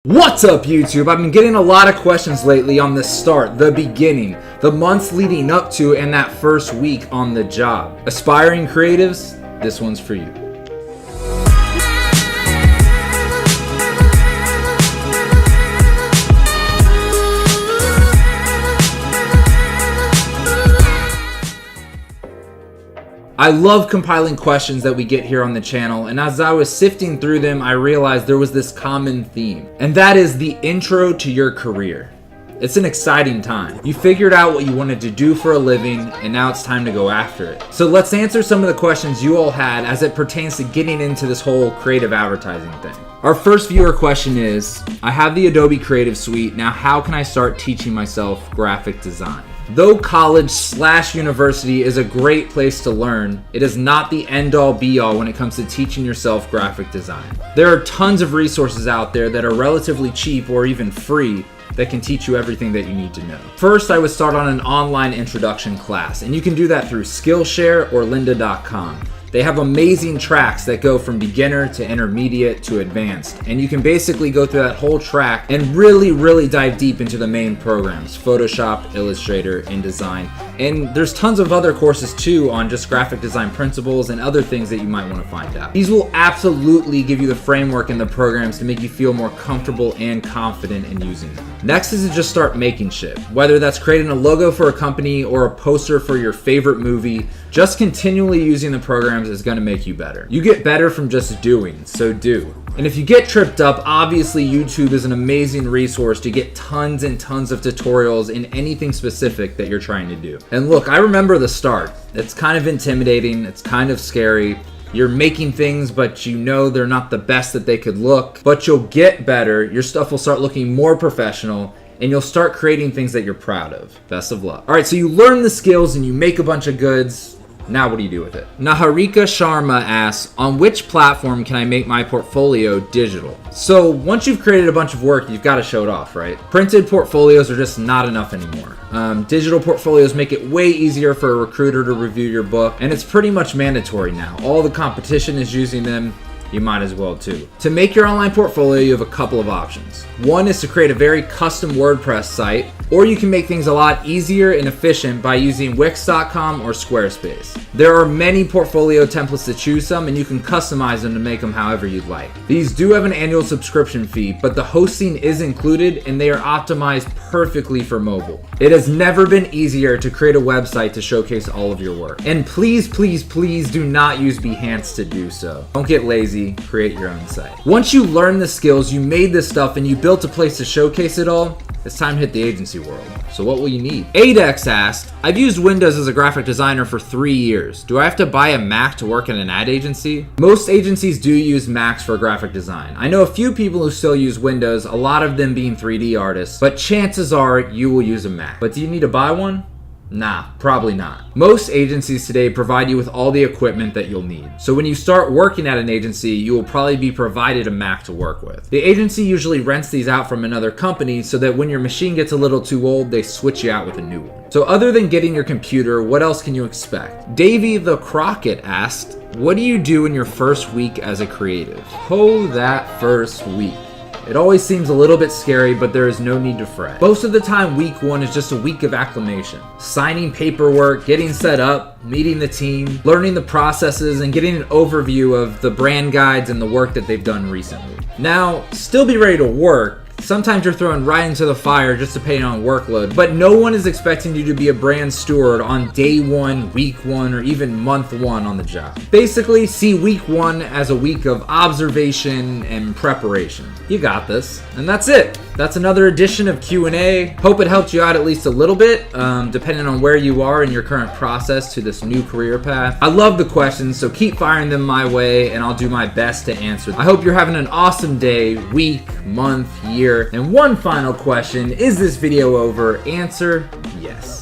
What's up, YouTube? I've been getting a lot of questions lately on the start, the beginning, the months leading up to, and that first week on the job. Aspiring creatives, this one's for you. I love compiling questions that we get here on the channel, and as I was sifting through them, I realized there was this common theme, and that is the intro to your career. It's an exciting time. You figured out what you wanted to do for a living, and now it's time to go after it. So let's answer some of the questions you all had as it pertains to getting into this whole creative advertising thing. Our first viewer question is, I have the Adobe Creative Suite, now how can I start teaching myself graphic design? Though college/university is a great place to learn, it is not the end-all be-all when it comes to teaching yourself graphic design. There are tons of resources out there that are relatively cheap or even free that can teach you everything that you need to know. First, I would start on an online introduction class, and you can do that through Skillshare or lynda.com. They have amazing tracks that go from beginner to intermediate to advanced, and you can basically go through that whole track and really dive deep into the main programs, Photoshop, Illustrator, InDesign, and there's tons of other courses too on just graphic design principles and other things that you might want to find out. These will absolutely give you the framework and the programs to make you feel more comfortable and confident in using them. Next is to just start making shit. Whether that's creating a logo for a company or a poster for your favorite movie, just continually using the programs is going to make you better. You get better from just doing, so do. And if you get tripped up, obviously YouTube is an amazing resource to get tons and tons of tutorials in anything specific that you're trying to do. And look, I remember the start. It's kind of intimidating, it's kind of scary. You're making things, but you know they're not the best that they could look, but you'll get better, your stuff will start looking more professional, and you'll start creating things that you're proud of. Best of luck. All right, so you learn the skills and you make a bunch of goods. Now what do you do with it? Naharika Sharma asks, on which platform can I make my portfolio digital? So once you've created a bunch of work, you've got to show it off, right? Printed portfolios are just not enough anymore. Digital portfolios make it way easier for a recruiter to review your book, and it's pretty much mandatory now. All the competition is using them. You might as well too. To make your online portfolio, you have a couple of options. One is to create a very custom WordPress site, or you can make things a lot easier and efficient by using Wix.com or Squarespace. There are many portfolio templates to choose from, and you can customize them to make them however you'd like. These do have an annual subscription fee, but the hosting is included and they are optimized perfectly for mobile. It has never been easier to create a website to showcase all of your work. And please do not use Behance to do so. Don't get lazy, create your own site. Once you learn the skills, you made this stuff, and you built a place to showcase it all, it's time to hit the agency world. So what will you need? Adex asked, I've used Windows as a graphic designer for 3 years. Do I have to buy a Mac to work in an ad agency? Most agencies do use Macs for graphic design. I know a few people who still use Windows, a lot of them being 3D artists, but chances are you will use a Mac. But do you need to buy one? Nah, probably not. Most agencies today provide you with all the equipment that you'll need. So when you start working at an agency, you will probably be provided a Mac to work with. The agency usually rents these out from another company so that when your machine gets a little too old, they switch you out with a new one. So other than getting your computer, what else can you expect? Davey the Crockett asked, what do you do in your first week as a creative? Oh, that first week. It always seems a little bit scary, but there is no need to fret. Most of the time, week one is just a week of acclimation. Signing paperwork, getting set up, meeting the team, learning the processes, and getting an overview of the brand guides and the work that they've done recently. Now, still be ready to work. Sometimes you're thrown right into the fire just depending on workload, but no one is expecting you to be a brand steward on day one, week one, or even month one on the job. Basically, see week one as a week of observation and preparation. You got this. And that's it. That's another edition of Q&A. Hope it helped you out at least a little bit, depending on where you are in your current process to this new career path. I love the questions, so keep firing them my way, and I'll do my best to answer them. I hope you're having an awesome day, week, month, year. And one final question, is this video over? Answer, yes.